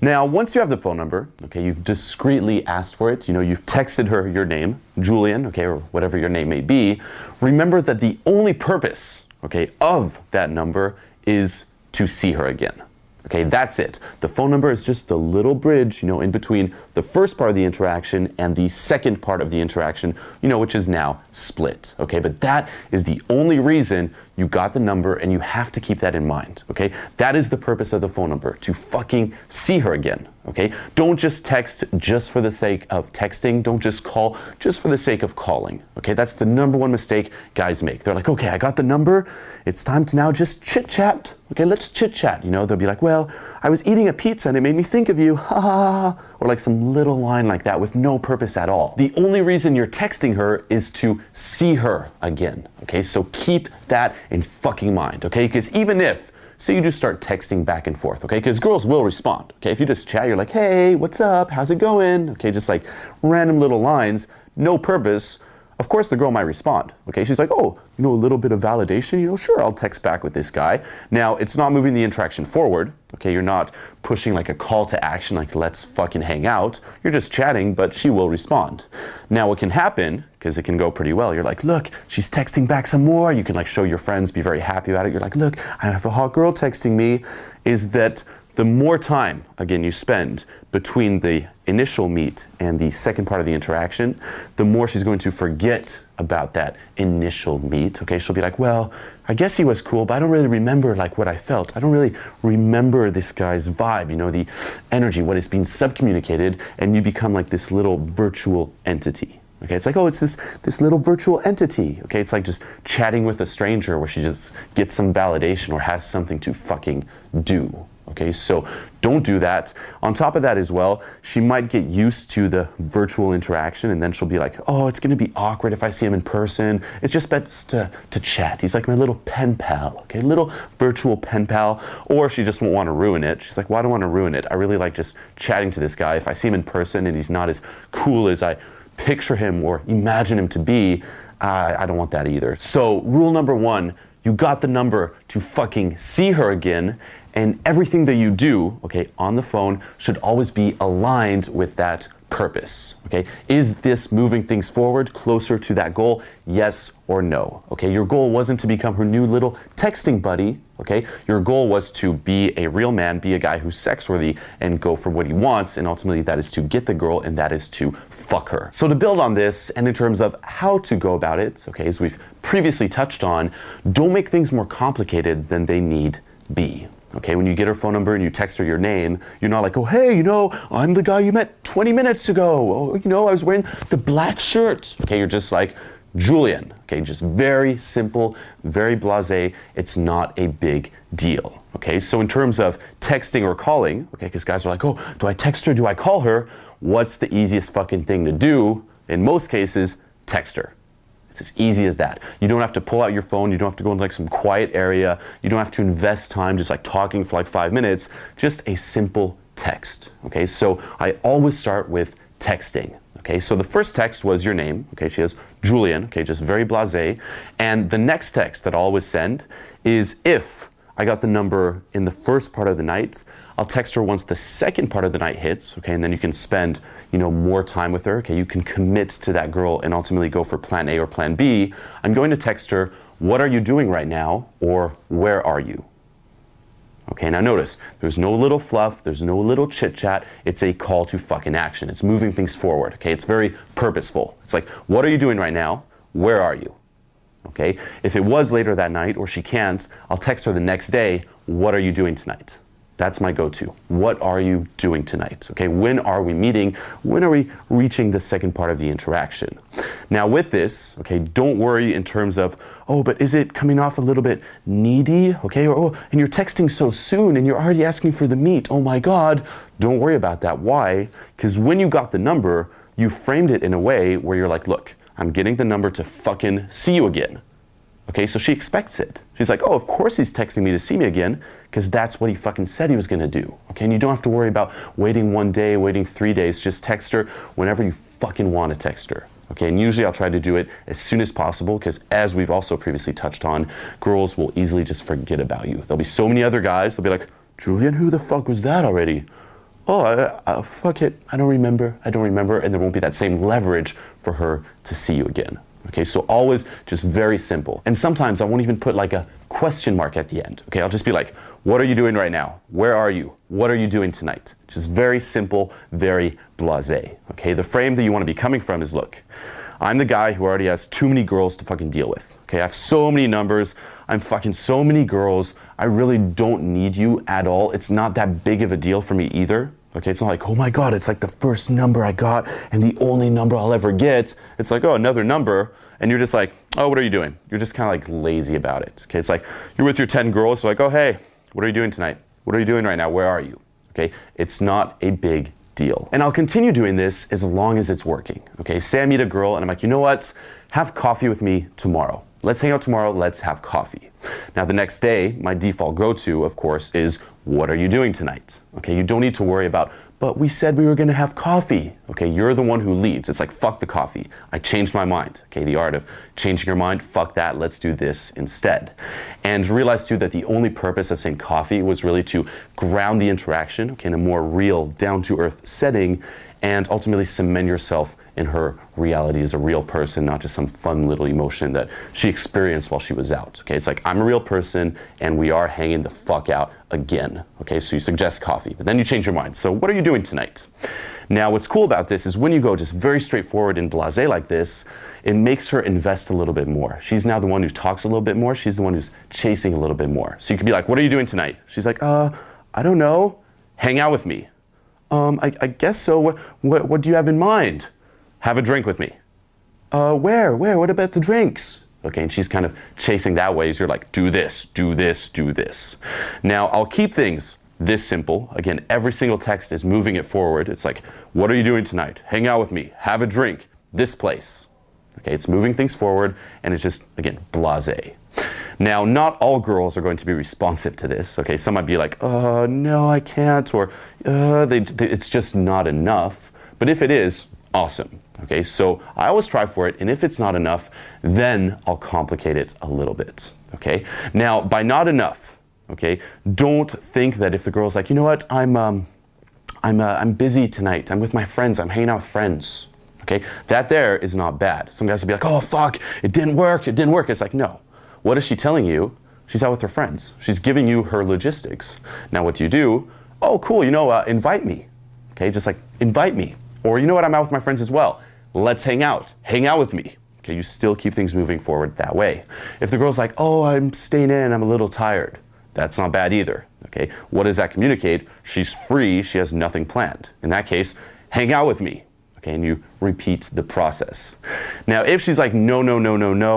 Now, once you have the phone number, okay, you've discreetly asked for it, you've texted her your name, Julian, okay, or whatever your name may be, remember that the only purpose, okay, of that number is to see her again. Okay, that's it. The phone number is just the little bridge, in between the first part of the interaction and the second part of the interaction, which is now split. Okay, but that is the only reason you got the number, and you have to keep that in mind. Okay, that is the purpose of the phone number, to fucking see her again. Okay, don't just text just for the sake of texting. Don't just call just for the sake of calling. Okay, that's the number one mistake guys make. They're like, okay, I got the number. It's time to now just chit chat. Okay, let's chit chat. They'll be like, well, I was eating a pizza and it made me think of you. Ha ha ha. Or like some little line like that with no purpose at all. The only reason you're texting her is to see her again. Okay, so keep that in fucking mind. Okay, because even if, say you just start texting back and forth, okay? Because girls will respond, okay? If you just chat, you're like, hey, what's up? How's it going? Okay, just like random little lines, no purpose. Of course, the girl might respond, okay? She's like, oh, a little bit of validation, sure, I'll text back with this guy. Now, it's not moving the interaction forward, okay? You're not pushing like a call to action, like let's fucking hang out. You're just chatting, but she will respond. Now, what can happen, because it can go pretty well, you're like, look, she's texting back some more. You can like show your friends, be very happy about it. You're like, look, I have a hot girl texting me, is that the more time, again, you spend between the initial meet and the second part of the interaction, the more she's going to forget about that initial meet, okay? She'll be like, well, I guess he was cool, but I don't really remember like what I felt. I don't really remember this guy's vibe, the energy, what is being subcommunicated, and you become like this little virtual entity. Okay, it's like, oh, it's this little virtual entity. Okay, it's like just chatting with a stranger where she just gets some validation or has something to fucking do. Okay, so don't do that. On top of that as well, she might get used to the virtual interaction, and then she'll be like, oh, it's gonna be awkward if I see him in person. It's just best to chat. He's like my little pen pal, okay, little virtual pen pal. Or she just won't want to ruin it. She's like, well, I don't want to ruin it. I really like just chatting to this guy. If I see him in person and he's not as cool as I picture him or imagine him to be, I don't want that either. So rule number one, you got the number to fucking see her again, and everything that you do, okay, on the phone should always be aligned with that purpose, okay? Is this moving things forward closer to that goal? Yes or no, okay? Your goal wasn't to become her new little texting buddy, okay? Your goal was to be a real man, be a guy who's sex-worthy, and go for what he wants, and ultimately that is to get the girl, and that is to fuck her. So to build on this, and in terms of how to go about it, okay, as we've previously touched on, don't make things more complicated than they need be. Okay, when you get her phone number and you text her your name, you're not like, oh, hey, I'm the guy you met 20 minutes ago. Oh, I was wearing the black shirt. Okay, you're just like, Julian. Okay, just very simple, very blasé. It's not a big deal. Okay, so in terms of texting or calling, okay, because guys are like, oh, do I text her? Do I call her? What's the easiest fucking thing to do? In most cases, text her. It's as easy as that. You don't have to pull out your phone. You don't have to go into like some quiet area. You don't have to invest time just like talking for like 5 minutes. Just a simple text. Okay, so I always start with texting. Okay, so the first text was your name. Okay, she has Julian. Okay, just very blasé. And the next text that I'll always send is if I got the number in the first part of the night, I'll text her once the second part of the night hits, okay, and then you can spend, more time with her, okay, you can commit to that girl and ultimately go for plan A or plan B. I'm going to text her, what are you doing right now, or where are you? Okay, now notice, there's no little fluff, there's no little chit chat, it's a call to fucking action. It's moving things forward, okay, it's very purposeful. It's like, what are you doing right now, where are you? Okay, if it was later that night or she can't, I'll text her the next day, what are you doing tonight? That's my go-to. What are you doing tonight? Okay, when are we meeting? When are we reaching the second part of the interaction? Now with this, okay, don't worry in terms of, oh, but is it coming off a little bit needy? Okay, or, oh, and you're texting so soon and you're already asking for the meet. Oh my God, don't worry about that. Why? Because when you got the number, you framed it in a way where you're like, look, I'm getting the number to fucking see you again. Okay, so she expects it. She's like, oh, of course he's texting me to see me again, because that's what he fucking said he was gonna do. Okay, and you don't have to worry about waiting 1 day, waiting 3 days. Just text her whenever you fucking want to text her. Okay, and usually I'll try to do it as soon as possible, because as we've also previously touched on, girls will easily just forget about you. There'll be so many other guys, they'll be like, Julian, who the fuck was that already? fuck it, I don't remember, and there won't be that same leverage for her to see you again. Okay, so always just very simple. And sometimes I won't even put like a question mark at the end. Okay, I'll just be like, what are you doing right now? Where are you? What are you doing tonight? Just very simple, very blasé. Okay, the frame that you want to be coming from is, look, I'm the guy who already has too many girls to fucking deal with. Okay, I have so many numbers, I'm fucking so many girls, I really don't need you at all. It's not that big of a deal for me either. Okay, it's not like, oh my God, it's like the first number I got and the only number I'll ever get. It's like, oh, another number. And you're just like, oh, what are you doing? You're just kind of like lazy about it. Okay, it's like you're with your 10 girls, so like, oh, hey, what are you doing tonight? What are you doing right now? Where are you? Okay, it's not a big deal. And I'll continue doing this as long as it's working. Okay, say I meet a girl and I'm like, you know what? Have coffee with me tomorrow. Let's hang out tomorrow, let's have coffee. Now the next day, my default go-to, of course, is what are you doing tonight? Okay, you don't need to worry about, but we said we were gonna have coffee. Okay, you're the one who leads. It's like, fuck the coffee. I changed my mind. Okay, the art of changing your mind, fuck that, let's do this instead. And realize too that the only purpose of saying coffee was really to ground the interaction, okay, in a more real, down-to-earth setting, and ultimately cement yourself in her reality as a real person, not just some fun little emotion that she experienced while she was out. Okay, it's like, I'm a real person and we are hanging the fuck out again. Okay, so you suggest coffee, but then you change your mind. So what are you doing tonight? Now, what's cool about this is when you go just very straightforward and blasé like this, it makes her invest a little bit more. She's now the one who talks a little bit more. She's the one who's chasing a little bit more. So you could be like, what are you doing tonight? She's like, I don't know. Hang out with me. I guess so. What do you have in mind? Have a drink with me. Where? What about the drinks? Okay, and she's kind of chasing that way as you're like, do this, do this, do this. Now, I'll keep things this simple. Again, every single text is moving it forward. It's like, what are you doing tonight? Hang out with me. Have a drink. This place. Okay, it's moving things forward, and it's just, again, blasé. Now, not all girls are going to be responsive to this. Okay, some might be like, no, I can't, or it's just not enough. But if it is, awesome. Okay, so I always try for it, and if it's not enough, then I'll complicate it a little bit. Okay, now by not enough, okay, don't think that if the girl's like, you know what, I'm busy tonight. I'm with my friends. I'm hanging out with friends. Okay, that there is not bad. Some guys will be like, oh fuck, it didn't work. It didn't work. It's like, no. What is she telling you? She's out with her friends. She's giving you her logistics. Now what do? Oh, cool, you know, invite me. Okay, just like invite me. Or you know what, I'm out with my friends as well. Let's hang out. Hang out with me. Okay, you still keep things moving forward that way. If the girl's like, oh, I'm staying in, I'm a little tired. That's not bad either. Okay, what does that communicate? She's free, she has nothing planned. In that case, hang out with me. Okay, and you repeat the process. Now, if she's like, no,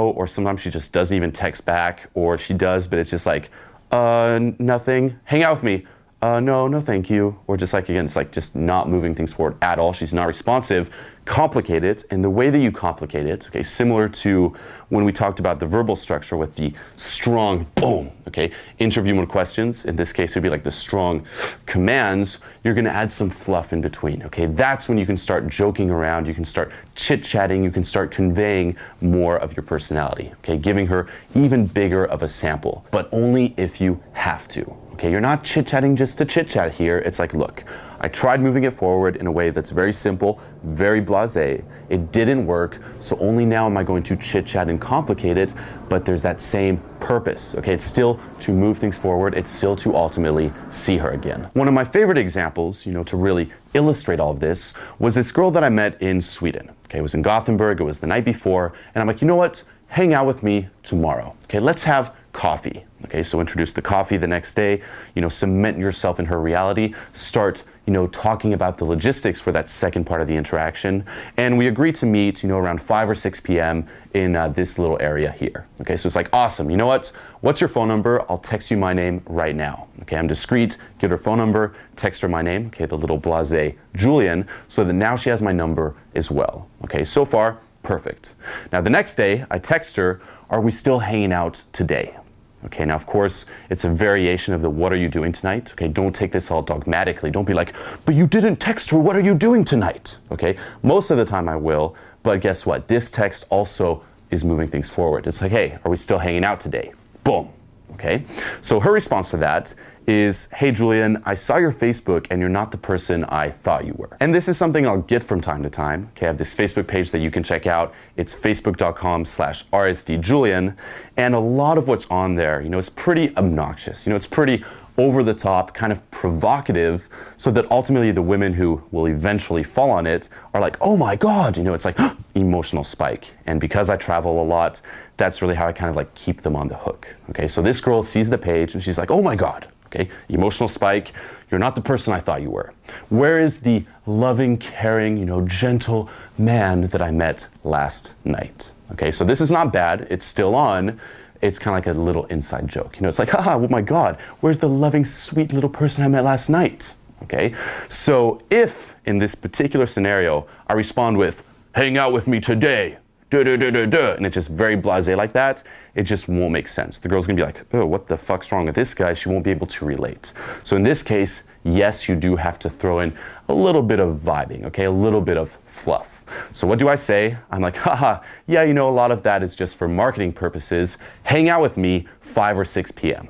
or sometimes she just doesn't even text back, or she does, but it's just like, nothing, hang out with me. No, thank you. Or just like, again, it's like just not moving things forward at all. She's not responsive. Complicate it. And the way that you complicate it, okay, similar to when we talked about the verbal structure with the strong boom, okay, interview mode questions. In this case, it'd be like the strong commands. You're going to add some fluff in between, okay? That's when you can start joking around. You can start chit-chatting. You can start conveying more of your personality, okay? Giving her even bigger of a sample, but only if you have to. Okay, you're not chit-chatting just to chit-chat here. It's like, look, I tried moving it forward in a way that's very simple, very blasé. It didn't work, so only now am I going to chit-chat and complicate it, but there's that same purpose. Okay, it's still to move things forward. It's still to ultimately see her again. One of my favorite examples, you know, to really illustrate all of this was this girl that I met in Sweden. Okay, it was in Gothenburg. It was the night before, and I'm like, you know what? Hang out with me tomorrow. Okay, let's have coffee. Okay, so introduce the coffee the next day, you know, cement yourself in her reality, start, you know, talking about the logistics for that second part of the interaction. And we agreed to meet, you know, around 5 or 6 p.m. in this little area here. Okay, so it's like, awesome, you know what? What's your phone number? I'll text you my name right now. Okay, I'm discreet, get her phone number, text her my name, okay, the little blasé Julian, so that now she has my number as well. Okay, so far, perfect. Now the next day, I text her, are we still hanging out today? Okay, now of course, it's a variation of the what are you doing tonight? Okay, don't take this all dogmatically. Don't be like, but you didn't text her, what are you doing tonight? Okay, most of the time I will, but guess what? This text also is moving things forward. It's like, hey, are we still hanging out today? Boom. okay? So her response to that is, hey Julian, I saw your Facebook and you're not the person I thought you were. And this is something I'll get from time to time. Okay, I have this Facebook page that you can check out. It's facebook.com/rsdjulian. And a lot of what's on there, is pretty obnoxious. It's pretty over the top, kind of provocative, so that ultimately the women who will eventually fall on it are like, oh my God, it's like emotional spike. And because I travel a lot, that's really how I kind of like keep them on the hook. Okay, so this girl sees the page and she's like, oh my God, okay, emotional spike, you're not the person I thought you were. Where is the loving, caring, gentle man that I met last night? Okay, so this is not bad, it's still on. It's kind of like a little inside joke. It's like, haha, oh my God, where's the loving, sweet little person I met last night? Okay, so if in this particular scenario, I respond with, hang out with me today, and it's just very blasé like that, it just won't make sense. The girl's gonna be like, oh, what the fuck's wrong with this guy? She won't be able to relate. So in this case, yes, you do have to throw in a little bit of vibing, okay, a little bit of fluff. So what do I say? I'm like, haha, yeah, a lot of that is just for marketing purposes. Hang out with me 5 or 6 p.m.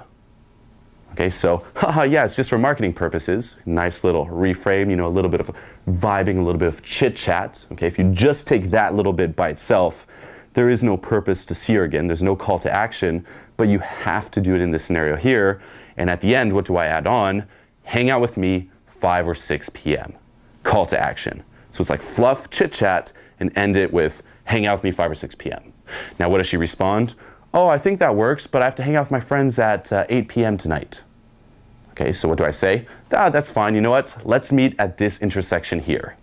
Okay, so, haha, yeah, it's just for marketing purposes. Nice little reframe, a little bit of vibing, a little bit of chit chat. Okay, if you just take that little bit by itself, there is no purpose to see her again. There's no call to action, but you have to do it in this scenario here. And at the end, what do I add on? Hang out with me 5 or 6 p.m. Call to action. So it's like fluff, chit chat, and end it with hang out with me 5 or 6 p.m. Now, what does she respond? Oh, I think that works, but I have to hang out with my friends at 8 p.m. tonight. Okay, so what do I say? That's fine. You know what? Let's meet at this intersection here.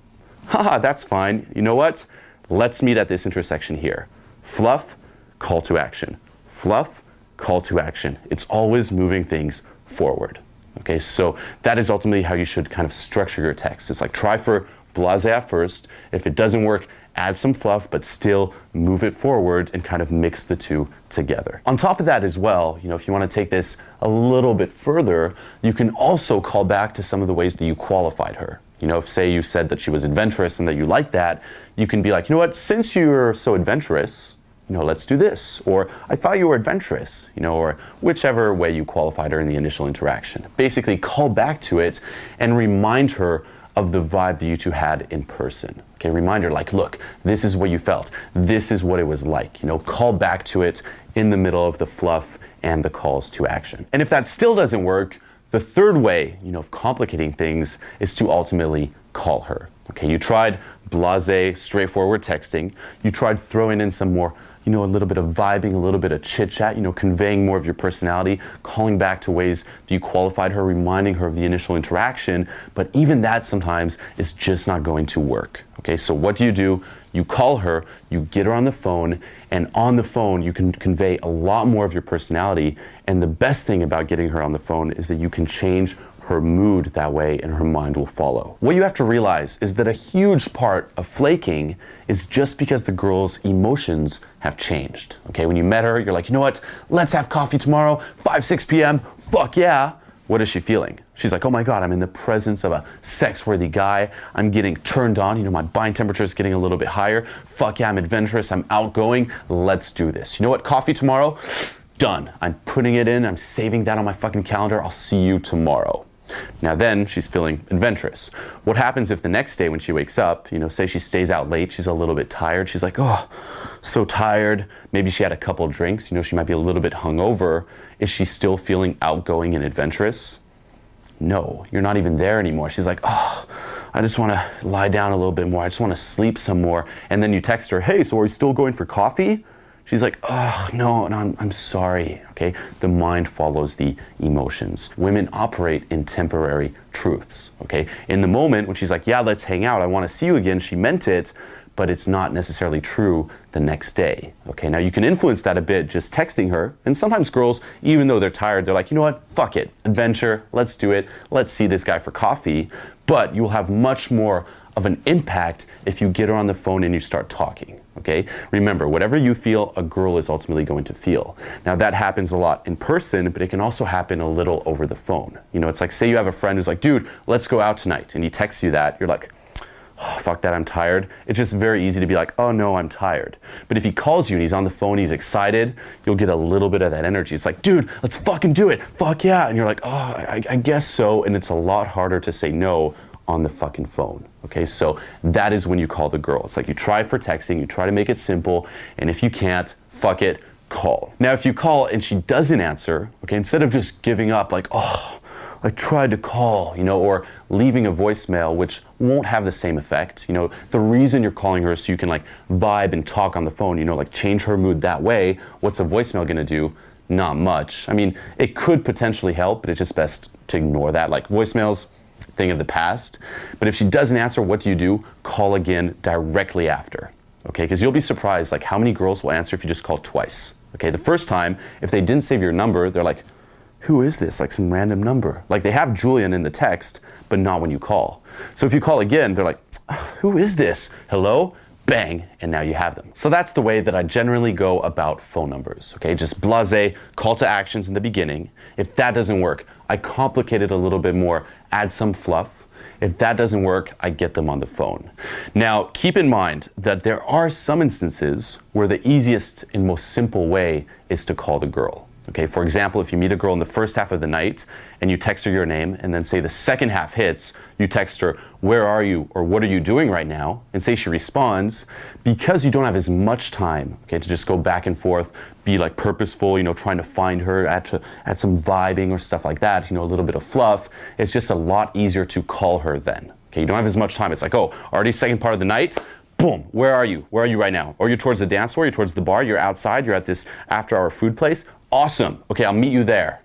Haha, that's fine. You know what? Let's meet at this intersection here. Fluff, call to action. Fluff, call to action. It's always moving things forward. Okay, so that is ultimately how you should kind of structure your text. It's like try for blasé at first. If it doesn't work, add some fluff, but still move it forward and kind of mix the two together. On top of that as well, if you want to take this a little bit further, you can also call back to some of the ways that you qualified her. If say you said that she was adventurous and that you like that, you can be like, you know what, since you're so adventurous, let's do this. Or I thought you were adventurous, or whichever way you qualified her in the initial interaction. Basically call back to it and remind her of the vibe that you two had in person. Okay, reminder like, look, this is what you felt. This is what it was like. Call back to it in the middle of the fluff and the calls to action. And if that still doesn't work, the third way, of complicating things is to ultimately call her. Okay, you tried blasé, straightforward texting. You tried throwing in some more, a little bit of vibing, a little bit of chit chat, conveying more of your personality, calling back to ways that you qualified her, reminding her of the initial interaction. But even that sometimes is just not going to work. Okay, so what do? You call her, you get her on the phone, and on the phone you can convey a lot more of your personality. And the best thing about getting her on the phone is that you can change her mood that way and her mind will follow. What you have to realize is that a huge part of flaking is just because the girl's emotions have changed. Okay, when you met her, you're like, you know what, let's have coffee tomorrow, 5, 6 p.m., fuck yeah. What is she feeling? She's like, oh my God, I'm in the presence of a sex-worthy guy. I'm getting turned on. My body temperature is getting a little bit higher. Fuck yeah, I'm adventurous, I'm outgoing. Let's do this. You know what, coffee tomorrow? Done. I'm putting it in, I'm saving that on my fucking calendar. I'll see you tomorrow. Now then, she's feeling adventurous. What happens if the next day when she wakes up, say she stays out late, she's a little bit tired, she's like, oh, so tired. Maybe she had a couple drinks, she might be a little bit hungover. Is she still feeling outgoing and adventurous? No, you're not even there anymore. She's like, oh, I just want to lie down a little bit more. I just want to sleep some more. And then you text her, hey, so are we still going for coffee? She's like, oh, no, I'm sorry, okay? The mind follows the emotions. Women operate in temporary truths, okay? In the moment when she's like, yeah, let's hang out, I want to see you again, she meant it, but it's not necessarily true the next day, okay? Now you can influence that a bit just texting her, and sometimes girls, even though they're tired, they're like, you know what, fuck it, adventure, let's do it, let's see this guy for coffee, but you will have much more of an impact if you get her on the phone and you start talking, okay? Remember, whatever you feel, a girl is ultimately going to feel. Now that happens a lot in person, but it can also happen a little over the phone. It's like, say you have a friend who's like, dude, let's go out tonight, and he texts you that, you're like, oh, fuck that, I'm tired, it's just very easy to be like, oh no, I'm tired. But if he calls you and he's on the phone, he's excited, you'll get a little bit of that energy. It's like, dude, let's fucking do it. Fuck yeah. And you're like, oh, I guess so. And it's a lot harder to say no on the fucking phone. Okay, so that is when you call the girl. It's like you try for texting, you try to make it simple, and if you can't, fuck it, call. Now, if you call and she doesn't answer, okay, instead of just giving up like, oh, I tried to call, or leaving a voicemail, which won't have the same effect. The reason you're calling her is so you can like vibe and talk on the phone, like change her mood that way. What's a voicemail gonna do? Not much. I mean, it could potentially help, but it's just best to ignore that. Like voicemails, thing of the past. But if she doesn't answer, what do? Call again directly after. Okay, because you'll be surprised like how many girls will answer if you just call twice. Okay, the first time, if they didn't save your number, they're like, who is this? Like some random number. Like they have Julian in the text, but not when you call. So if you call again, they're like, who is this? Hello? Bang, and now you have them. So that's the way that I generally go about phone numbers, okay? Just blasé, call to actions in the beginning. If that doesn't work, I complicate it a little bit more, add some fluff. If that doesn't work, I get them on the phone. Now, keep in mind that there are some instances where the easiest and most simple way is to call the girl. Okay, for example, if you meet a girl in the first half of the night and you text her your name and then say the second half hits, you text her, where are you or what are you doing right now? And say she responds, because you don't have as much time, okay, to just go back and forth, be like purposeful, trying to find her, add some vibing or stuff like that, a little bit of fluff, it's just a lot easier to call her then. Okay, you don't have as much time. It's like, oh, already second part of the night, boom, where are you? Where are you right now? Or you're towards the dance floor, you're towards the bar, you're outside, you're at this after hour food place. Awesome. Okay, I'll meet you there.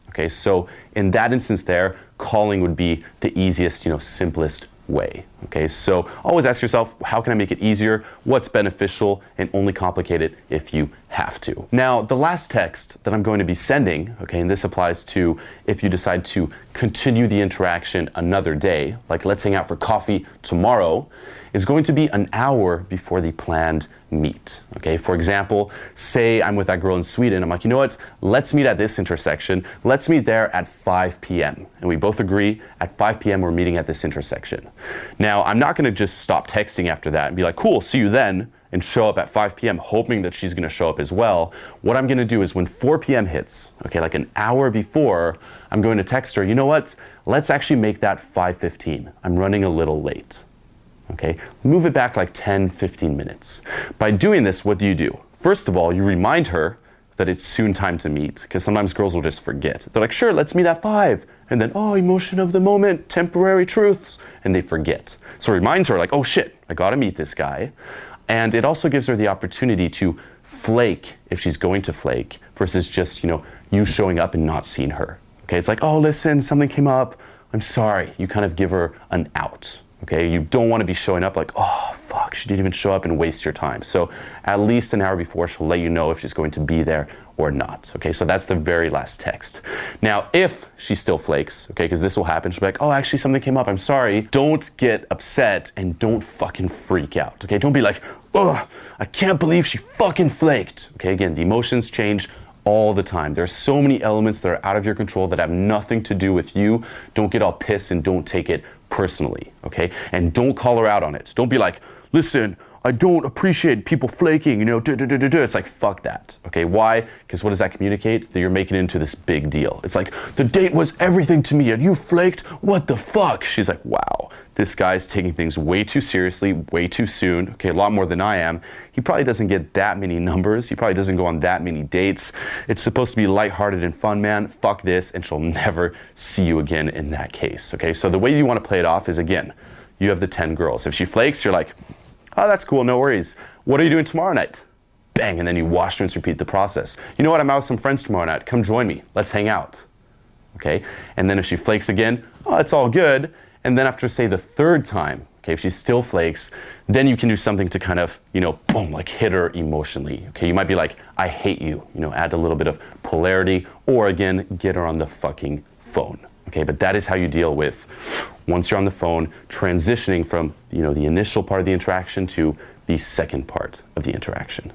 Okay, so in that instance there, calling would be the easiest, simplest way. Okay, so always ask yourself, how can I make it easier? What's beneficial? And only complicate it if you have to. Now, the last text that I'm going to be sending, okay, and this applies to if you decide to continue the interaction another day, like let's hang out for coffee tomorrow, is going to be an hour before the planned meet. Okay, for example, say I'm with that girl in Sweden. I'm like, you know what? Let's meet at this intersection. Let's meet there at 5 p.m. And we both agree at 5 p.m. we're meeting at this intersection. Now, I'm not going to just stop texting after that and be like, cool, see you then, and show up at 5 p.m. hoping that she's going to show up as well. What I'm going to do is when 4 p.m. hits, okay, like an hour before, I'm going to text her, you know what? Let's actually make that 5:15. I'm running a little late. Okay, move it back like 10, 15 minutes. By doing this, what do? First of all, you remind her that it's soon time to meet, because sometimes girls will just forget. They're like, sure, let's meet at 5. And then, oh, emotion of the moment, temporary truths, and they forget. So it reminds her like, oh shit, I gotta meet this guy. And it also gives her the opportunity to flake if she's going to flake versus just, you showing up and not seeing her. Okay, it's like, oh, listen, something came up. I'm sorry. You kind of give her an out. Okay, you don't want to be showing up like, oh, fuck, she didn't even show up and waste your time. So at least an hour before, she'll let you know if she's going to be there or not. Okay, so that's the very last text. Now, if she still flakes, okay, because this will happen, she'll be like, oh, actually something came up, I'm sorry. Don't get upset and don't fucking freak out. Okay, don't be like, ugh, I can't believe she fucking flaked. Okay, again, the emotions change all the time. There's so many elements that are out of your control that have nothing to do with you. Don't get all pissed and don't take it personally, okay? And don't call her out on it. Don't be like, listen, I don't appreciate people flaking, It's like, fuck that, okay? Why? Because what does that communicate? That you're making it into this big deal. It's like, the date was everything to me and you flaked? What the fuck? She's like, wow, this guy's taking things way too seriously, way too soon, okay, a lot more than I am. He probably doesn't get that many numbers. He probably doesn't go on that many dates. It's supposed to be lighthearted and fun, man. Fuck this, and she'll never see you again in that case, okay? So the way you want to play it off is, again, you have the 10 girls. If she flakes, you're like, oh, that's cool, no worries. What are you doing tomorrow night? Bang, and then you wash, rinse, repeat the process. You know what, I'm out with some friends tomorrow night. Come join me, let's hang out, okay? And then if she flakes again, oh, it's all good. And then after, say, the third time, okay, if she still flakes, then you can do something to kind of, boom, like hit her emotionally, okay? You might be like, I hate you, add a little bit of polarity, or again, get her on the fucking phone, okay? But that is how you deal with, once you're on the phone, transitioning from, the initial part of the interaction to the second part of the interaction.